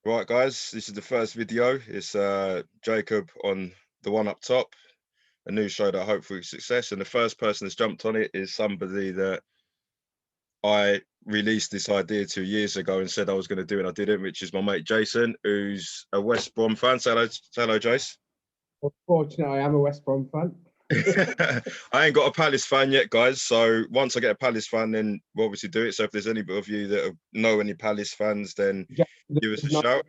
Right, guys, this is the first video. It's Jacob on the one up top, a new show that hopefully success. And the first person that's jumped on it is somebody that I released this idea 2 years ago and said I was going to do, and I didn't, which is my mate Jason, who's a West Brom fan. Say hello, Jace. Unfortunately, I am a West Brom fan. I ain't got a Palace fan yet, guys. So once I get a Palace fan, then we'll obviously do it. So if there's any of you that know any Palace fans, then give us a shout.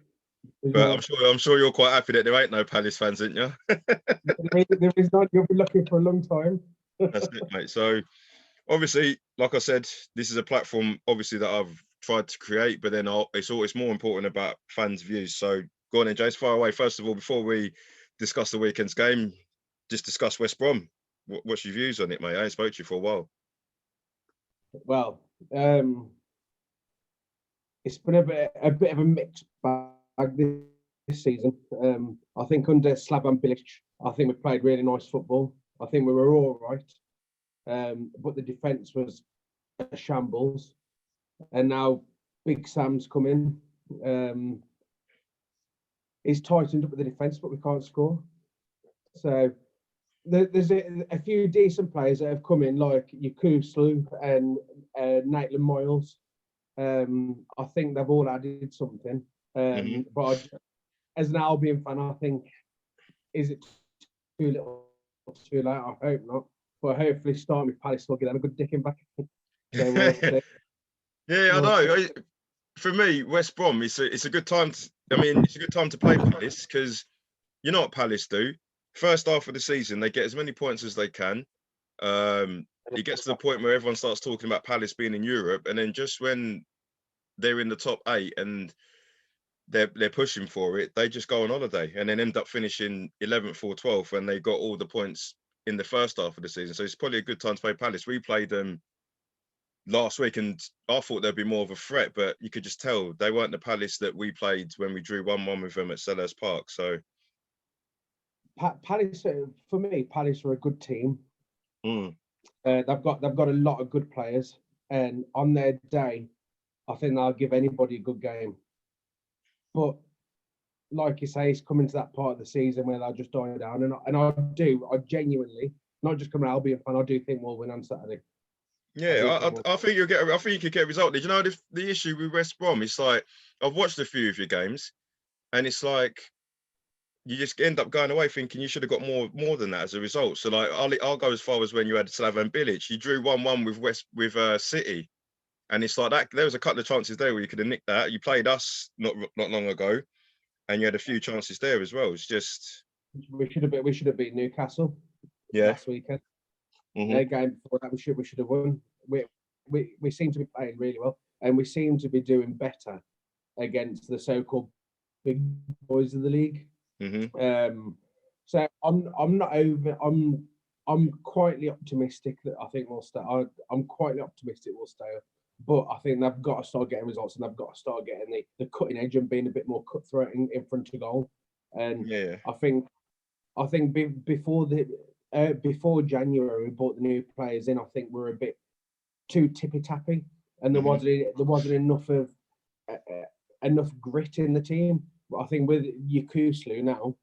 But I'm sure you're quite happy that there ain't no Palace fans, ain't you? There is not. You'll be looking for a long time. That's it, mate. So obviously, like I said, this is a platform obviously that I've tried to create, but then it's more important about fans' views. So go on then, Jace, fire away. First of all, before we discuss the weekend's game, just discuss West Brom. What's your views on it, mate? I ain't spoke to you for a while. Well, it's been a bit of a mixed bag this season. I think under Slaven Bilic, I think we played really nice football. I think we were all right, but the defence was a shambles. And now Big Sam's come in. He's tightened up with the defence, but we can't score. So there's a few decent players that have come in, like Yakuslu and Maitland Miles. I think they've all added something. But as an Albion fan, I think, is it too little, too late? I hope not. But hopefully, starting with Palace will get them a good dicking back. So yeah, I know. For me, West Brom, it's a good time. It's a good time to play Palace because you know what Palace do. First half of the season, they get as many points as they can. It gets to the point where everyone starts talking about Palace being in Europe, and then just when they're in the top 8 and they're pushing for it, they just go on holiday and then end up finishing 11th or 12th when they got all the points in the first half of the season. So it's probably a good time to play Palace. We played them last week, and I thought there'd be more of a threat, but you could just tell they weren't the Palace that we played when we drew 1-1 with them at Selhurst Park. So Palace, for me, Palace are a good team. They've got a lot of good players, and on their day, I think they'll give anybody a good game. But like you say, it's coming to that part of the season where they'll just die down, and I genuinely, not just coming Albion fan, I do think we'll win on Saturday. Yeah, I think you'll get. I think you could get a result. Did you know the issue with West Brom? It's like I've watched a few of your games, and it's like you just end up going away thinking you should have got more than that as a result. So like I'll go as far as when you had Slaven Bilic, you drew 1-1 with City, and it's like that. There was a couple of chances there where you could have nicked that. You played us not long ago, and you had a few chances there as well. It's just we should have beat Newcastle last weekend. Their game before that, we should have won. We seem to be playing really well, and we seem to be doing better against the so-called big boys of the league. So I'm not over. I'm quietly optimistic that I think we'll stay. I'm quietly optimistic we'll stay up, but I think they've got to start getting results, and they've got to start getting the cutting edge and being a bit more cutthroat in front of goal. And I think before January we brought the new players in. I think we're a bit too tippy tappy, and there wasn't enough of enough grit in the team. But I think with Yakuslu now,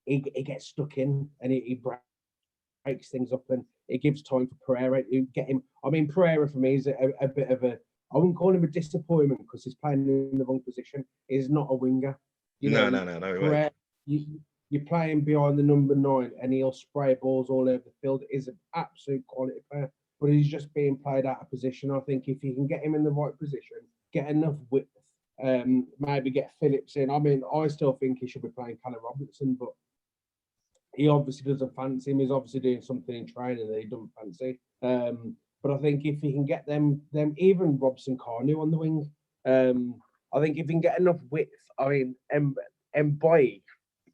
he gets stuck in and he breaks things up, and it gives time for Pereira to get him. I mean, Pereira for me is a bit of a, I wouldn't call him a disappointment because he's playing in the wrong position. He's not a winger. No. Pereira, you're playing behind the number 9 and he'll spray balls all over the field. He's an absolute quality player, but he's just being played out of position. I think if you can get him in the right position, get enough width, maybe get Phillips in. I mean, I still think he should be playing Callum Robinson, but he obviously doesn't fancy him. He's obviously doing something in training that he doesn't fancy. But I think if he can get them even Robson Carnu on the wing, I think if he can get enough width, I mean, Mboy,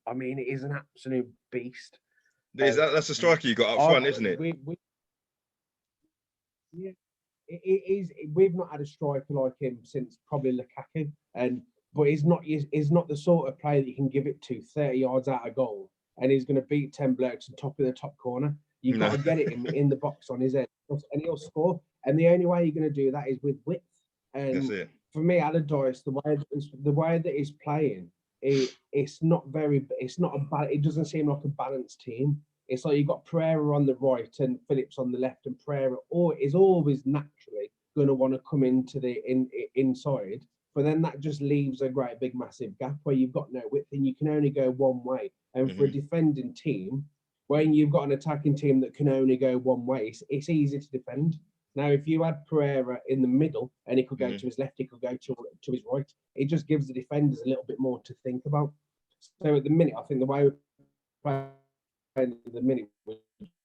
I mean, it is an absolute beast. That's a striker you got up front, isn't it? Yeah, it is. We've not had a striker like him since probably Lukaku, but he's not the sort of player that you can give it to 30 yards out of goal, and he's going to beat 10 blokes and top of the top corner. You've got to get it in the box on his head, and he'll score. And the only way you're going to do that is with width. And for me, Allardyce, the way that he's playing, it's not it doesn't seem like a balanced team. It's like you've got Pereira on the right and Phillips on the left, and Pereira is always naturally going to want to come into the inside. But then that just leaves a great big massive gap where you've got no width and you can only go one way. And for a defending team, when you've got an attacking team that can only go one way, it's easy to defend. Now, if you had Pereira in the middle and he could go to his left, he could go to his right, it just gives the defenders a little bit more to think about. So at the minute, I think the way we're playing at the minute was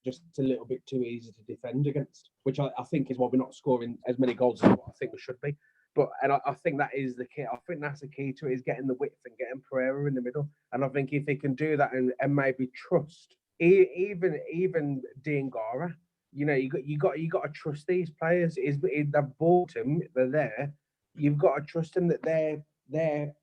just a little bit too easy to defend against, which I think is why we're not scoring as many goals as what I think we should be. And I think that is the key. I think that's the key to it, is getting the width and getting Pereira in the middle. And I think if he can do that and maybe trust even Diangara, you got to trust these players. They've bought him, they're there. You've got to trust them that they're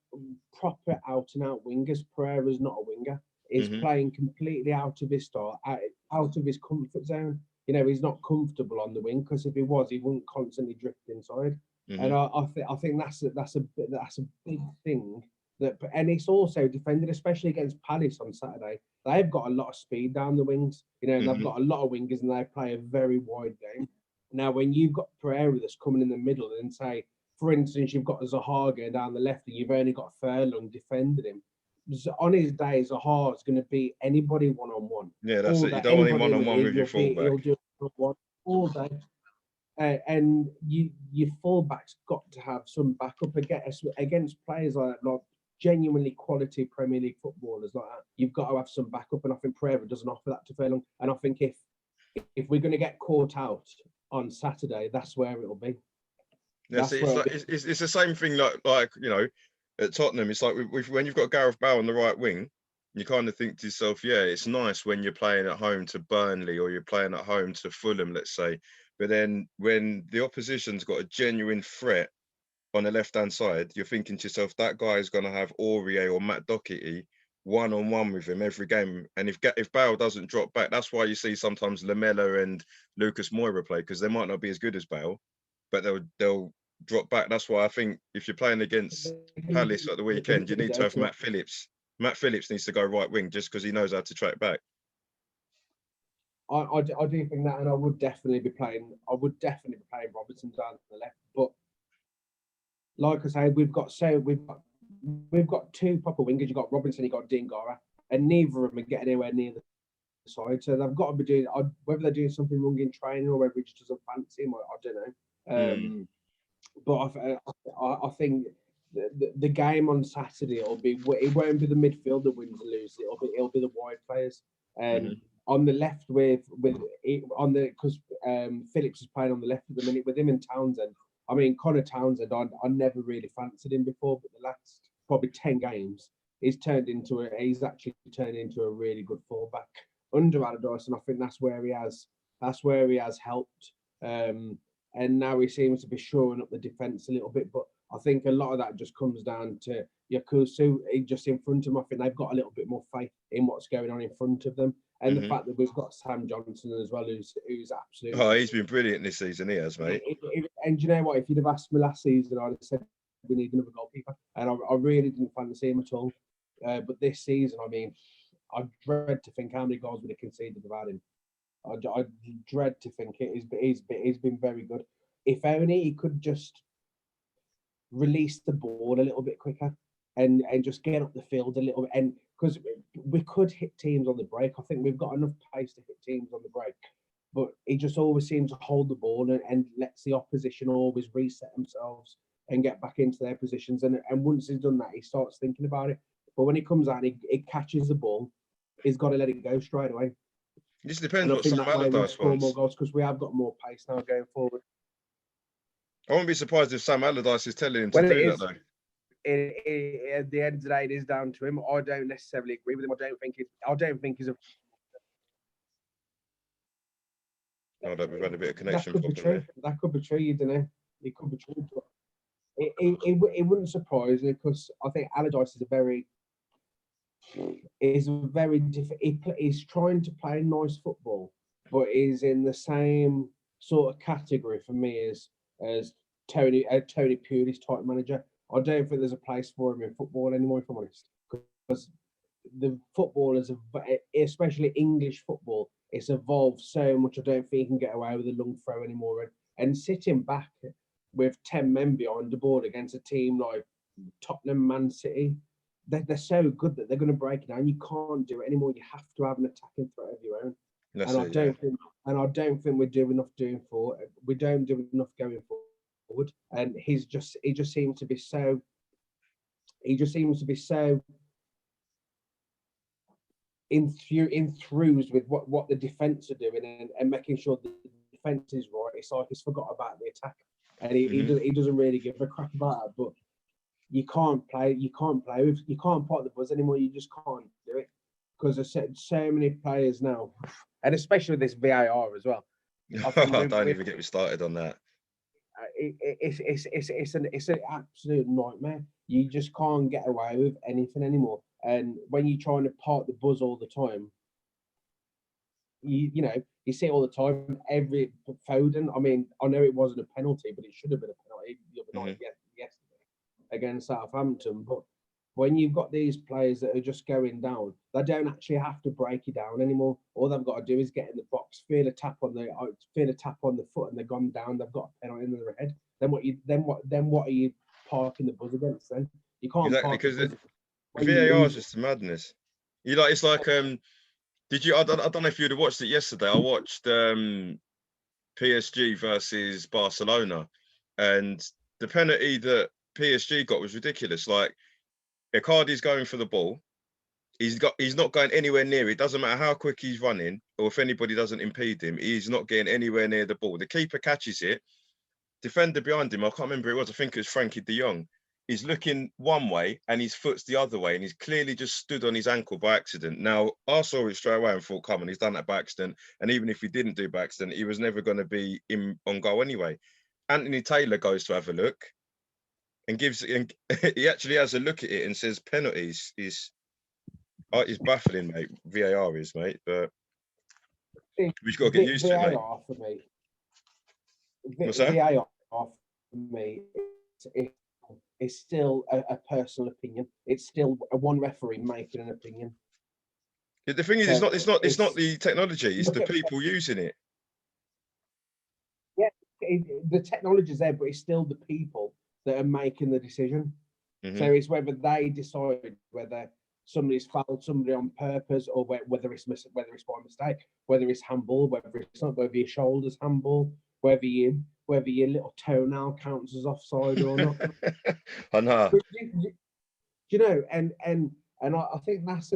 proper out and out wingers. Pereira's not a winger. He's playing completely out of his style, out of his comfort zone. He's not comfortable on the wing, because if he was, he wouldn't constantly drift inside. And I think that's a big thing. And it's also defended, especially against Palace on Saturday. They've got a lot of speed down the wings, and they've got a lot of wingers, and they play a very wide game. Now, when you've got Pereira that's coming in the middle, and say, for instance, you've got Zaha going down the left, and you've only got Furlong defending him. On his day, Zaha is going to beat anybody one-on-one. Yeah, that's it. You don't want him one-on-one with your fullback. He'll do one all day. And your fullback's got to have some backup against players like genuinely quality Premier League footballers like that. You've got to have some backup, and I think Pereira doesn't offer that to Furlong. And I think if we're going to get caught out on Saturday, that's where it'll be. Yeah, it's the same thing like at Tottenham. It's like when you've got Gareth Bale on the right wing, you kind of think to yourself, yeah, it's nice when you're playing at home to Burnley or you're playing at home to Fulham, let's say. But then when the opposition's got a genuine threat on the left-hand side, you're thinking to yourself, that guy is going to have Aurier or Matt Doherty one-on-one with him every game. And if Bale doesn't drop back, that's why you see sometimes Lamela and Lucas Moura play, because they might not be as good as Bale, but they'll drop back. That's why I think if you're playing against Palace at the weekend, you need to have Matt Phillips. Matt Phillips needs to go right wing just because he knows how to track back. I do think that, and I would definitely be playing Robertson down the left. But like I say, we've got two proper wingers. You've got Robinson, you've got Diangara, and neither of them are getting anywhere near the side. So they've got to be doing, whether they're doing something wrong in training or whether he just doesn't fancy him, I don't know. But I think the game on Saturday it won't be the midfield that wins or loses. It'll be the wide players. On the left because Phillips is playing on the left at the minute with him and Townsend. I mean, Connor Townsend, I never really fancied him before, but the last probably 10 games, he's actually turned into a really good fullback under Allardyce, and I think that's where he has helped. And now he seems to be shoring up the defence a little bit, but I think a lot of that just comes down to Yakusu just in front of them. I think they've got a little bit more faith in what's going on in front of them. And the fact that we've got Sam Johnson as well, who's absolutely... Oh, he's been brilliant this season, he has, mate. And you know what? If you'd have asked me last season, I'd have said we need another goalkeeper. And I really didn't fancy him at all. But this season, I mean, I dread to think how many goals we'd have conceded without him. I dread to think it. He's been very good. If only he could just release the ball a little bit quicker and just get up the field a little bit. And because we could hit teams on the break. I think we've got enough pace to hit teams on the break. But he just always seems to hold the ball and lets the opposition always reset themselves and get back into their positions. And once he's done that, he starts thinking about it. But when he comes out and he catches the ball, he's got to let it go straight away. It just depends what Sam Allardyce wants. More goals because we have got more pace now going forward. I wouldn't be surprised if Sam Allardyce is telling him to do that, though. At the end of the day, it is down to him. I don't necessarily agree with him. I don't think he's a... We've had a bit of connection. That could be true. That could be true. You don't know. It could be true. But it wouldn't surprise me because I think Allardyce is very different. He's trying to play nice football, but is in the same sort of category for me as Tony Pulis type manager. I don't think there's a place for him in football anymore, if I'm honest, because the football is, especially English football, it's evolved so much. I don't think he can get away with a long throw anymore. And sitting back with 10 men behind the ball against a team like Tottenham, Man City, they're so good that they're going to break it down. You can't do it anymore. You have to have an attacking threat of your own. I don't think we do enough we don't do enough going forward. And he just seems to be so enthused with what the defense are doing and making sure the defense is right. It's like he's forgot about the attack, and he doesn't really give a crap about it. But you can't park the bus anymore. You just can't do it because there's so many players now, and especially with this VAR as well. Don't even get me started on that. It's an absolute nightmare. You just can't get away with anything anymore. And when you're trying to park the bus all the time, you see it all the time. Every Foden, I mean, I know it wasn't a penalty, but it should have been a penalty the other night yesterday against Southampton. But when you've got these players that are just going down, they don't actually have to break it down anymore. All they've got to do is get in the box, feel a tap on the foot, and they've gone down. They've got a penalty in their head. Then what are you parking the buzz against? Then you can't exactly, because VAR is just a madness. It's like did you? I don't know if you'd have watched it yesterday. I watched PSG versus Barcelona, and the penalty that PSG got was ridiculous. Like, Icardi's going for the ball. He's not going anywhere near it. It doesn't matter how quick he's running or if anybody doesn't impede him. He's not getting anywhere near the ball. The keeper catches it. Defender behind him, I can't remember who it was. I think it was Frankie de Jong. He's looking one way and his foot's the other way, and he's clearly just stood on his ankle by accident. Now, I saw it straight away and thought, come on, he's done that by accident. And even if he didn't do by accident, he was never going to be on goal anyway. Anthony Taylor goes to have a look and he actually has a look at it and says penalties. It's baffling, mate. VAR is, mate, but we've got to get used to it, mate. VAR for me. What's that? VAR for me, it's still a personal opinion. It's still one referee making an opinion. Yeah, the thing is, it's not the technology; it's the people using it. Yeah, the technology's there, but it's still the people that are making the decision. So it's whether they decide whether somebody's fouled somebody on purpose, or whether it's by mistake, whether it's handball, whether it's not, whether your shoulder's handball, whether your little toenail counts as offside or not. I know. And I think that's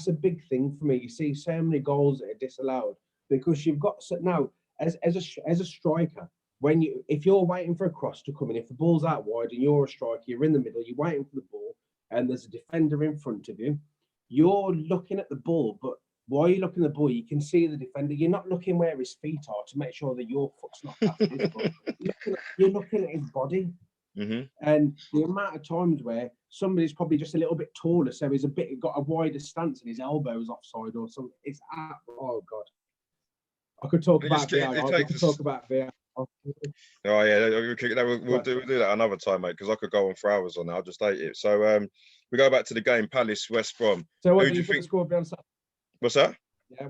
a big thing for me. You see so many goals that are disallowed because you've got now as a striker. If you're waiting for a cross to come in, if the ball's out wide and you're a striker, you're in the middle, you're waiting for the ball, and there's a defender in front of you, you're looking at the ball, but while you're looking at the ball, you can see the defender. You're not looking where his feet are to make sure that your foot's not past his foot. You're looking at his body. And the amount of times where somebody's probably just a little bit taller, so he's got a wider stance and his elbow's offside or something. It's oh god. I could talk about VR. Oh yeah, we'll do that another time, mate, because I could go on for hours on that. I'll just hate it. So we go back to the game, Palace, West Brom. So what do you think the score will be on Saturday? What's that? Yeah.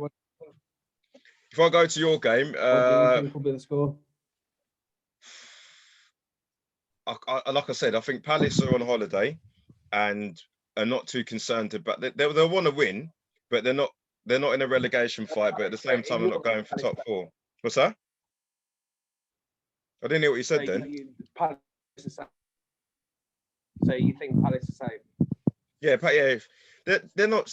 If I go to your game, what do you think will be the score? Like I said, I think Palace are on holiday and are not too concerned about. They'll want to win, but they're not in a relegation fight. But at the same time, they're not going for top four. What's that? I didn't hear what you said then. So you think Palace are safe? Yeah, they're not.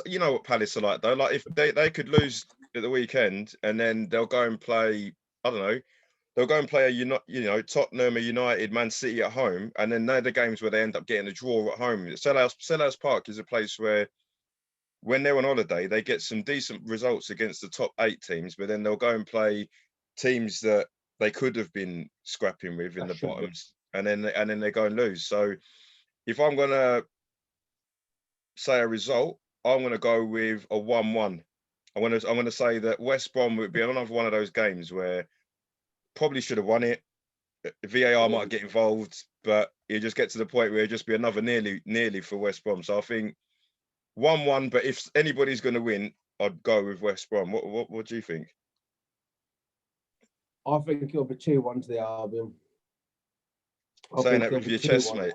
You know what Palace are like though. Like, if they could lose at the weekend and then they'll go and play. I don't know. They'll go and play Tottenham, United, Man City at home, and then they're the games where they end up getting a draw at home. Selhurst Park is a place where, when they're on holiday, they get some decent results against the top 8 teams, but then they'll go and play teams that they could have been scrapping with in the bottoms, and then they go and lose. So, if I'm gonna say a result, I'm gonna go with a 1-1. I'm gonna say that West Brom would be another one of those games where probably should have won it, VAR might get involved, but you just get to the point where it'll just be another nearly for West Brom. So I think 1-1. But if anybody's going to win, I'd go with West Brom. What do you think? I think it'll be 2-1 to the Albion. Saying that with your chest, mate.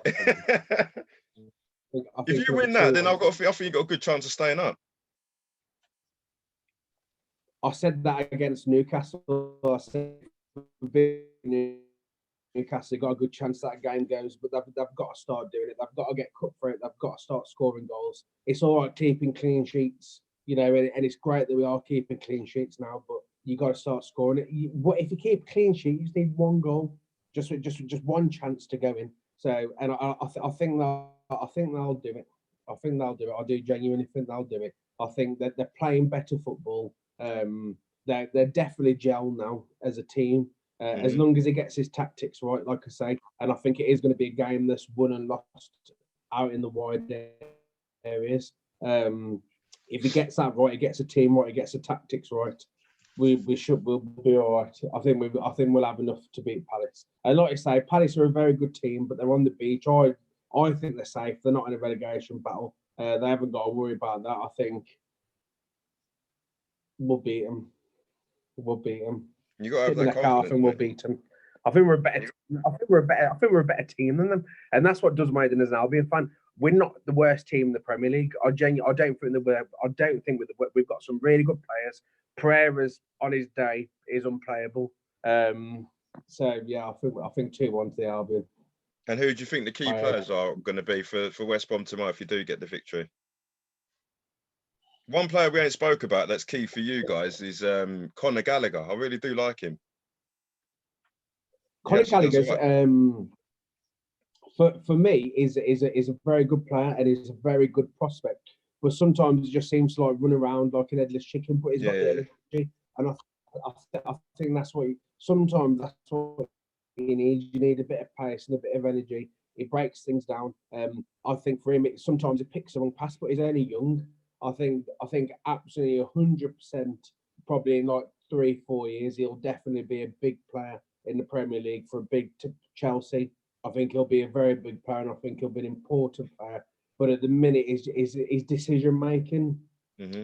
If you win that, then I think you got a good chance of staying up. I said that against Newcastle. I said Newcastle got a good chance that game goes, but they've got to start doing it. They've got to get cut for it. They've got to start scoring goals. It's all right keeping clean sheets, you know, and it's great that we are keeping clean sheets now, but you got to start scoring it. If you keep a clean sheet, you just need one goal, just one chance to go in. So, and I think they'll do it. I think they'll do it. I do genuinely think they'll do it. I think that they're playing better football. They're definitely gel now as a team. As long as he gets his tactics right, like I say, and I think it is going to be a game that's won and lost out in the wide areas. If he gets that right, he gets a team right, he gets the tactics right, we'll be all right. I think we'll have enough to beat Palace. And like I say, Palace are a very good team, but they're on the beach. I think they're safe. They're not in a relegation battle. They haven't got to worry about that. I think we'll beat them. We'll beat them. You got to have that confidence. I think we'll beat them. I think we're a better. I think we're a better team than them, and that's what does make them as an Albion fan. We're not the worst team in the Premier League. I don't think we've got some really good players. Pereira's on his day is unplayable. So yeah, I think 2-1 to the Albion. And who do you think the key players are going to be for West Brom tomorrow if you do get the victory? One player we ain't spoke about that's key for you guys is Conor Gallagher. I really do like him. Conor Gallagher, for me, is a very good player and is a very good prospect. But sometimes he just seems to like run around like an headless chicken. But he's got the energy, and I think that's what sometimes that's what you need. You need a bit of pace and a bit of energy. It breaks things down. I think for him, sometimes it picks the wrong pass, but he's only young. I think absolutely 100%. Probably in like 3-4 years, he'll definitely be a big player in the Premier League for a big Chelsea. I think he'll be a very big player, and I think he'll be an important player. But at the minute, his decision making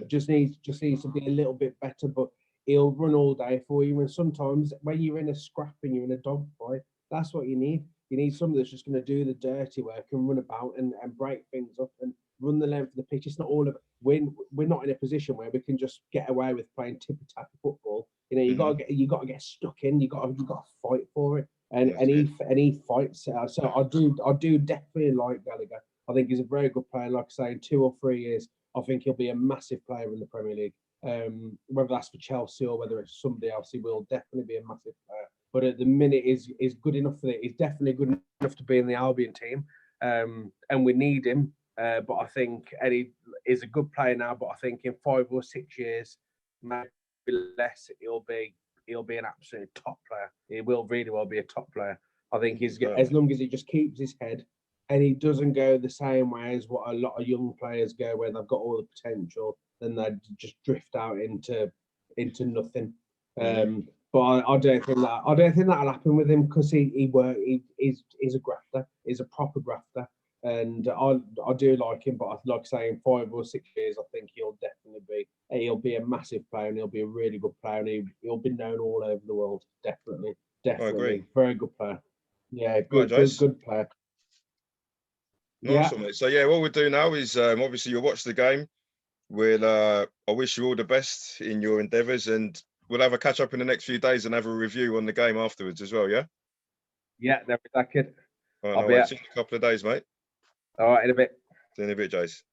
just needs to be a little bit better. But he'll run all day for you. And sometimes when you're in a scrap and you're in a dogfight, that's what you need. You need somebody that's just going to do the dirty work and run about and break things up and run the length of the pitch. It's not all of it. We're not in a position where we can just get away with playing tippy-tappy football. You know, you got to get stuck in. You got to fight for it. And he fights. So I do definitely like Gallagher. I think he's a very good player. Like I say, in 2 or 3 years, I think he'll be a massive player in the Premier League. Whether that's for Chelsea or whether it's somebody else, he will definitely be a massive player. But at the minute, is good enough for it. He's definitely good enough to be in the Albion team, and we need him. But I think Eddie is a good player now. But I think in 5 or 6 years, maybe less, he'll be an absolute top player. He will really well be a top player. I think as long as he just keeps his head and he doesn't go the same way as what a lot of young players go, where they've got all the potential, then they just drift out into nothing. But I don't think that'll happen with him because he's a grafter. He's a proper grafter. And I do like him, but like I say, in 5 or 6 years, I think he'll be a massive player and he'll be a really good player and he'll be known all over the world. Definitely. I agree. Very good player. Yeah, good player. Nice one, mate. So yeah, what we'll do now is obviously you'll watch the game. I wish you all the best in your endeavours, and we'll have a catch up in the next few days and have a review on the game afterwards as well. Yeah. Yeah, that'll be that kid. All right, I'll see you in a couple of days, mate. All right, in a bit. See you in a bit, Jace.